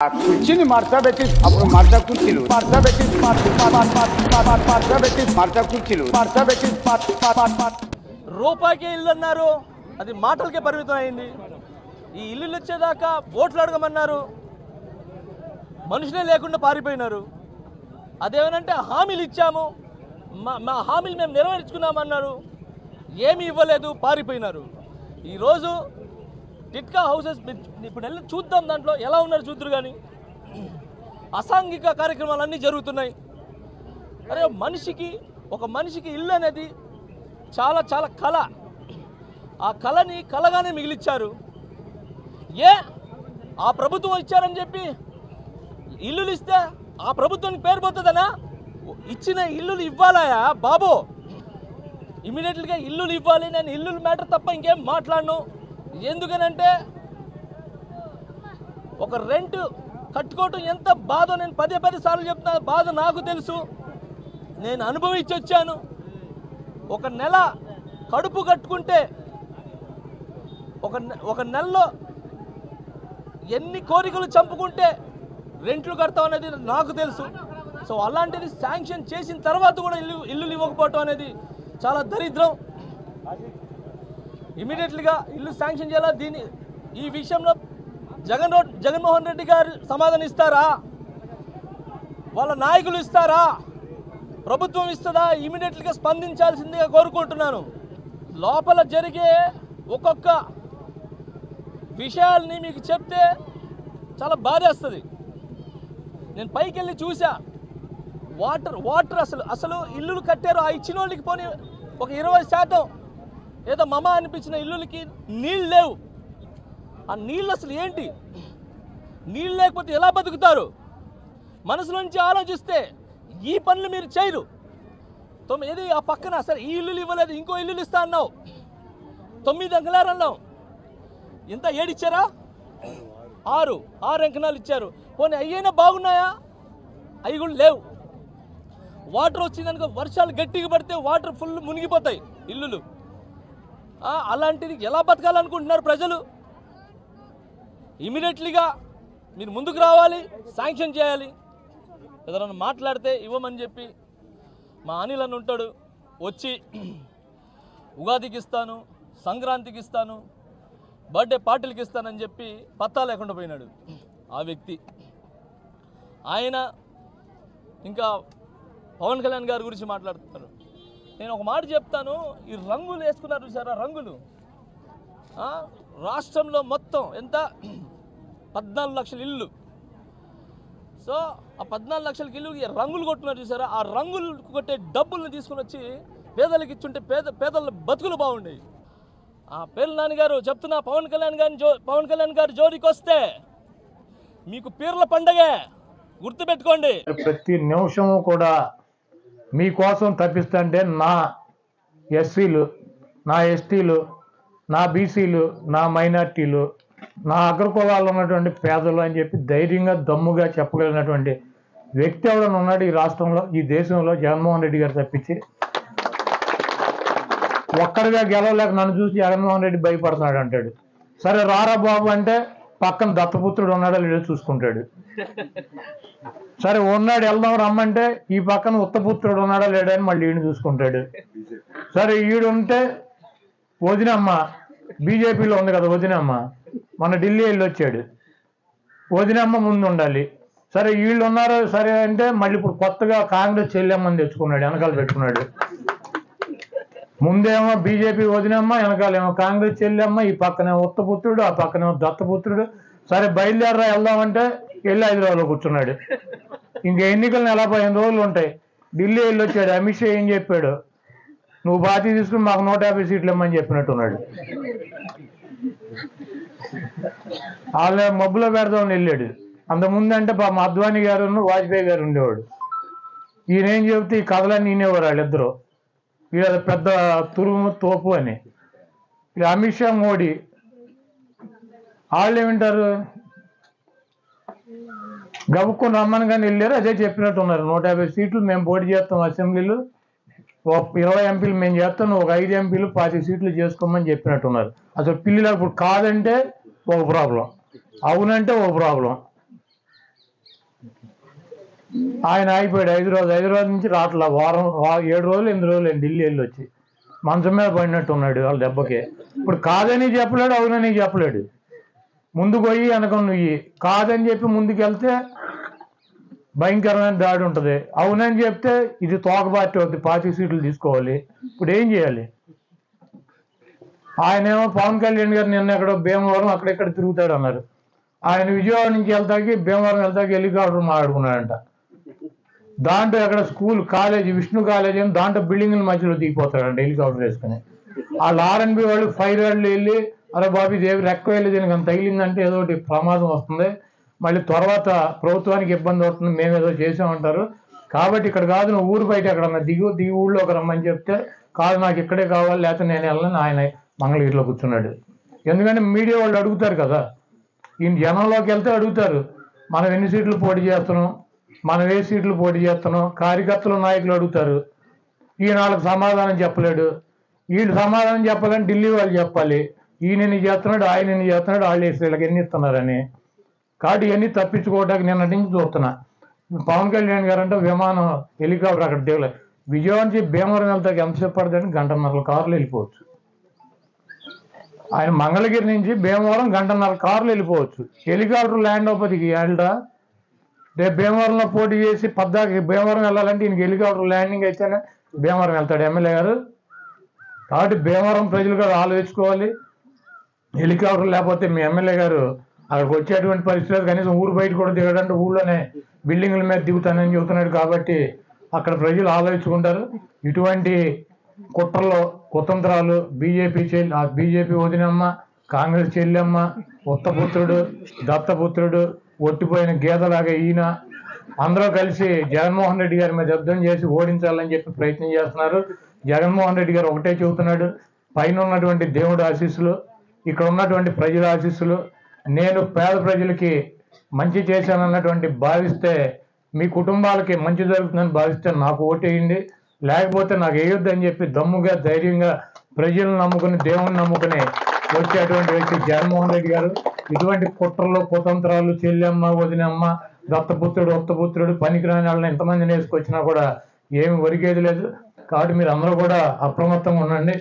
కుర్చీని మార్చబెట్టి అప్పుడు మార్చ కుర్చీలు మార్చబెట్టి మార్చ కుర్చీలు మార్చబెట్టి రూపాయికే ఇల్లు అన్నారు, అది మాటలకే పరిమితం అయింది. ఈ ఇల్లు వచ్చేదాకా ఓట్లు అడగమన్నారు, మనుషులే లేకుండా పారిపోయినారు. అదేమనంటే హామీలు ఇచ్చాము, మా హామీలు మేము నెరవేర్చుకున్నామన్నారు, ఏమీ ఇవ్వలేదు, పారిపోయినారు. ఈరోజు టిట్కా హౌసెస్ ఇప్పుడు వెళ్ళి చూద్దాం, దాంట్లో ఎలా ఉన్నారు చూద్దరు. కానీ అసాంఘిక కార్యక్రమాలన్నీ జరుగుతున్నాయి. అరే ఒక మనిషికి ఇల్లు అనేది చాలా చాలా కళ. ఆ కళని కళగానే మిగిలిచ్చారు. ఆ ప్రభుత్వం ఇచ్చారని చెప్పి ఇల్లులు ఇస్తే ఆ ప్రభుత్వానికి పేరు పోతుందనా? ఇచ్చిన ఇల్లులు ఇవ్వాలయా బాబు, ఇమీడియట్గా ఇల్లులు ఇవ్వాలి. నేను ఇల్లులు మ్యాటర్ తప్ప ఇంకేం మాట్లాడను. ఎందుకనంటే ఒక రెంట్ కట్టుకోవటం ఎంత బాధో నేను పదే సార్లు చెప్తున్నా. బాధ నాకు తెలుసు, నేను అనుభవించి వచ్చాను. ఒక నెల కడుపు కట్టుకుంటే ఒక నెలలో ఎన్ని కోరికలు చంపుకుంటే రెంట్లు కడతాం అనేది నాకు తెలుసు. సో అలాంటిది శాంక్షన్ చేసిన తర్వాత కూడా ఇల్లులు ఇవ్వకపోవటం అనేది చాలా దరిద్రం. ఇమీడియట్లీగా ఇల్లు శాంక్షన్ చేయాలి. ఈ విషయంలో జగన్మోహన్ రెడ్డి గారు సమాధానం ఇస్తారా? వాళ్ళ నాయకులు ఇస్తారా? ప్రభుత్వం ఇస్తుందా? ఇమీడియట్లీగా స్పందించాల్సిందిగా కోరుకుంటున్నాను. లోపల జరిగే ఒక్కొక్క విషయాల్ని మీకు చెప్తే చాలా బాధేస్తుంది. నేను పైకి వెళ్ళి చూసా, వాటర్ అసలు ఇల్లులు కట్టారు. ఆ ఇచ్చిన వాళ్ళకి పోనీ ఒక 20% ఏదో మమ అనిపించిన ఇల్లులకి నీళ్ళు లేవు. ఆ నీళ్ళు అసలు ఏంటి? నీళ్ళు లేకపోతే ఎలా బతుకుతారు? మనసులోంచి ఆలోచిస్తే ఈ పనులు మీరు చేయరు. ఏది ఆ పక్కన సరే ఈ ఇల్లులు ఇవ్వలేదు, ఇంకో ఇల్లులు ఇస్తా అన్నావు. 9 అంకణాలు అన్నావు. ఎంత 7 ఇచ్చారా? 6 అంకణాలు ఇచ్చారు. పోనీ అయ్యైనా బాగున్నాయా? అవి కూడా లేవు. వాటర్ వచ్చిందనుకో, వర్షాలు గట్టిగా పడితే వాటర్ ఫుల్ మునిగిపోతాయి ఇల్లులు. అలాంటిది ఎలా బతకాలనుకుంటున్నారు ప్రజలు? ఇమీడియట్లీగా మీరు ముందుకు రావాలి, శాంక్షన్ చేయాలి. ఏదైనా మాట్లాడితే ఇవ్వమని చెప్పి మా అనిల్ అని ఉంటాడు, వచ్చి ఉగాదికి ఇస్తాను, సంక్రాంతికి ఇస్తాను, బర్త్డే పార్టీలకి ఇస్తానని చెప్పి పత్తా లేకుండా పోయినాడు ఆ వ్యక్తి. ఆయన ఇంకా పవన్ కళ్యాణ్ గారి గురించి మాట్లాడుతున్నారు. నేను ఒక మాట చెప్తాను, ఈ రంగులు వేసుకున్నారు చూసారా, రంగులు రాష్ట్రంలో మొత్తం ఎంత 14 లక్షల ఇల్లు. సో ఆ 14 లక్షల ఇల్లు రంగులు కొట్టున్నారు చూసారా, ఆ రంగులు కొట్టే డబ్బులను తీసుకుని వచ్చి పేదలకు ఇచ్చుంటే పేదల బతుకులు బాగుండేవి. ఆ పేర్ల నాన్నగారు చెప్తున్నా, పవన్ కళ్యాణ్ గారు జోలికి వస్తే మీకు పీర్ల పండగే, గుర్తుపెట్టుకోండి. ప్రతి నిమిషము కూడా మీకోసం తప్పిస్తుంటే నా ఎస్సీలు, నా ఎస్టీలు, నా బీసీలు, నా మైనార్టీలు, నా అగ్రకులాల్లో ఉన్నటువంటి పేదలు అని చెప్పి ధైర్యంగా దమ్ముగా చెప్పగలిగినటువంటి వ్యక్తి ఎవరైనా ఉన్నాడు ఈ రాష్ట్రంలో, ఈ దేశంలో? జగన్మోహన్ రెడ్డి గారు తప్పించి. ఒక్కడిగా గెలవలేక నన్ను చూసి జగన్మోహన్ రెడ్డి భయపడుతున్నాడు అంటాడు. సరే రారా బాబు అంటే పక్కన దత్తపుత్రుడు ఉన్నాడో లేడో చూసుకుంటాడు. సరే ఉన్నాడు వెళ్దాం రమ్మంటే ఈ పక్కన ఉత్తపుత్రుడు ఉన్నాడా లేడా అని మళ్ళీ ఈయన చూసుకుంటాడు. సరే ఈడుంటే వదినమ్మ బీజేపీలో ఉంది కదా, వదినమ్మ మన ఢిల్లీ వెళ్ళి వచ్చాడు, వదినమ్మ ముందు ఉండాలి. సరే వీళ్ళు ఉన్నారు సరే అంటే మళ్ళీ ఇప్పుడు కొత్తగా కాంగ్రెస్ చెల్లెమ్మని తెచ్చుకున్నాడు, వెనకాల పెట్టుకున్నాడు. ముందేమో బీజేపీ వదినమ్మ, వెనకాలేమో కాంగ్రెస్ చెల్లెమ్మ, ఈ పక్కనేమో ఉత్తపుత్రుడు, ఆ పక్కనేమో దత్తపుత్రుడు. సరే బయలుదేరరా వెళ్దామంటే వెళ్ళి హైదరాబాద్లో కూర్చున్నాడు. ఇంక ఎన్నికలు 15 రోజులు ఉంటాయి. ఢిల్లీ వెళ్ళి వచ్చాడు. అమిత్ షా ఏం చెప్పాడు? నువ్వు బాధ్యత తీసుకుని మాకు 150 సీట్లు ఇమ్మని చెప్పినట్టున్నాడు. వాళ్ళ మబ్బులో పెడదామని వెళ్ళాడు. అంతకుముందు అంటే మా అద్వానీ గారు వాజ్పేయి గారు ఉండేవాడు. ఈయనేం చెబితే ఈ కథలన్నీ ఈనేవారు వాళ్ళిద్దరూ. వీళ్ళ పెద్ద తురుము తోపు అని. అమిత్ షా మోడీ వాళ్ళు ఏమింటారు, గబుక్కుని రమ్మని కానీ వెళ్ళారు, అదే చెప్పినట్టు ఉన్నారు. 150 సీట్లు మేము పోటీ చేస్తాం అసెంబ్లీలు, 20 ఎంపీలు మేము చేస్తాం, ఒక 5 ఎంపీలు 20 సీట్లు చేసుకోమని చెప్పినట్టున్నారు. అసలు పిల్లలు ఇప్పుడు కాదంటే ఒక ప్రాబ్లం, అవునంటే ఒక ప్రాబ్లం. ఆయన అయిపోయాడు హైదరాబాద్ నుంచి రావట్లా వారం 7 రోజులు 8 రోజులు ఢిల్లీ వెళ్ళి వచ్చి మంచం మీద పడినట్టు ఉన్నాడు వాళ్ళ దెబ్బకి. ఇప్పుడు కాదని చెప్పలేడు, అవునని చెప్పలేడు. ముందుకు పోయి వెనక నువ్వు కాదని చెప్పి ముందుకు వెళ్తే భయంకరమైన దాడి ఉంటుంది, అవునని చెప్తే ఇది తోక పార్టీ అవుతుంది, 25 సీట్లు తీసుకోవాలి. ఇప్పుడు ఏం చేయాలి? ఆయనేమో పవన్ కళ్యాణ్ గారు నిన్న ఎక్కడో భీమవరం అక్కడెక్కడ తిరుగుతాడు అన్నారు. ఆయన విజయవాడ నుంచి వెళ్తాకి భీమవరం వెళ్తాకి హెలికాప్టర్ మాట్లాడుకున్నాడంట. దాంట్లో ఎక్కడ స్కూల్ కాలేజీ విష్ణు కాలేజీ అని దాంట్లో బిల్డింగ్ల మధ్యలో దిగిపోతాడంట హెలికాప్టర్ వేసుకుని. వాళ్ళు ఆర్ఎన్బి వాళ్ళు ఫైర్ వాళ్ళు వెళ్ళి అరే బాబు ఇదేవి రెక్క వెళ్ళి దీనికి అంత తగిలిందంటే ఏదో ఒకటి ప్రమాదం వస్తుంది, మళ్ళీ తర్వాత ప్రభుత్వానికి ఇబ్బంది అవుతుంది, మేము ఏదో చేసామంటారు. కాబట్టి ఇక్కడ కాదు నువ్వు ఊరు బయట ఎక్కడన్నా దిగి ఊళ్ళోకి రమ్మని చెప్తే కాదు నాకు ఇక్కడే కావాలి లేకపోతే నేను వెళ్ళను ఆయన మంగళగిరిలో కూర్చున్నాడు. ఎందుకంటే మీడియా వాళ్ళు అడుగుతారు కదా, ఈ జనంలోకి వెళ్తే అడుగుతారు మనం ఎన్ని సీట్లు పోటీ చేస్తున్నాం, మనం ఏ సీట్లు పోటీ చేస్తున్నాం, కార్యకర్తలు నాయకులు అడుగుతారు. ఈయన వాళ్ళకి సమాధానం చెప్పలేడు, వీళ్ళు సమాధానం చెప్పాలని ఢిల్లీ వాళ్ళు చెప్పాలి. ఈయన ఎన్ని చేస్తున్నాడు ఆయన ఎన్ని చేస్తున్నాడు వాళ్ళు వేసి వీళ్ళకి ఎన్ని ఇస్తున్నారని. కాబట్టి ఇవన్నీ తప్పించుకోవడానికి నిన్నటి నుంచి చూస్తున్నా. పవన్ కళ్యాణ్ గారు అంటే విమానం హెలికాప్టర్ అక్కడ దిగలేదు. విజయవాడ నుంచి భీమవరం వెళ్తాకి ఎంతసేపు పడుతుందంటే 1.5 కార్లు వెళ్ళిపోవచ్చు. ఆయన మంగళగిరి నుంచి భీమవరం 1.5 కార్లు వెళ్ళిపోవచ్చు. హెలికాప్టర్ ల్యాండ్ అవ్వదికి వెళ్ళడా? రేపు భీమవరంలో పోటీ చేసి పద్దాకి భీమవరం వెళ్ళాలంటే ఈయనకి హెలికాప్టర్ ల్యాండింగ్ అయితేనే భీమవరం వెళ్తాడు ఎమ్మెల్యే గారు. కాబట్టి భీమవరం ప్రజలు కూడా ఆలోచించుకోవాలి. హెలికాప్టర్ లేకపోతే మీ ఎమ్మెల్యే గారు అక్కడికి వచ్చేటువంటి పరిస్థితులు కనీసం ఊరు బయట కూడా దిగడంటే ఊళ్ళోనే బిల్డింగ్ల మీద దిగుతానని చెబుతున్నాడు. కాబట్టి అక్కడ ప్రజలు ఆలోచించుకుంటారు. ఇటువంటి కుట్రలో కుతంత్రాలు బీజేపీ వదినమ్మ, కాంగ్రెస్ చెల్లెమ్మ, ఉత్తపుత్రుడు, దత్తపుత్రుడు, ఒట్టిపోయిన గీతలాగా ఈయన అందరూ కలిసి జగన్మోహన్ రెడ్డి గారి మీద యుద్ధం చేసి ఓడించాలని చెప్పి ప్రయత్నం చేస్తున్నారు. జగన్మోహన్ రెడ్డి గారు ఒకటే చెబుతున్నాడు, పైన ఉన్నటువంటి దేవుడు ఆశీస్సులు, ఇక్కడ ఉన్నటువంటి ప్రజల ఆశీస్సులు, నేను పేద ప్రజలకి మంచి చేశానన్నటువంటి భావిస్తే మీ కుటుంబాలకి మంచి జరుగుతుందని భావిస్తే నాకు ఓటేయండి, లేకపోతే నాకు వేయొద్దని చెప్పి దమ్ముగా ధైర్యంగా ప్రజలను నమ్ముకుని దేవుని నమ్ముకుని వచ్చేటువంటి వ్యక్తి జగన్మోహన్ రెడ్డి గారు. ఇటువంటి కుట్రలు కుతంత్రాలు చెల్లెమ్మ వదినమ్మ దత్తపుత్రుడు ఉత్తపుత్రుడు పనికిరాని వాళ్ళని ఎంతమందిని వేసుకొచ్చినా కూడా ఏమి ఒరిగేది లేదు. కాబట్టి మీరు అందరూ కూడా అప్రమత్తంగా ఉండండి.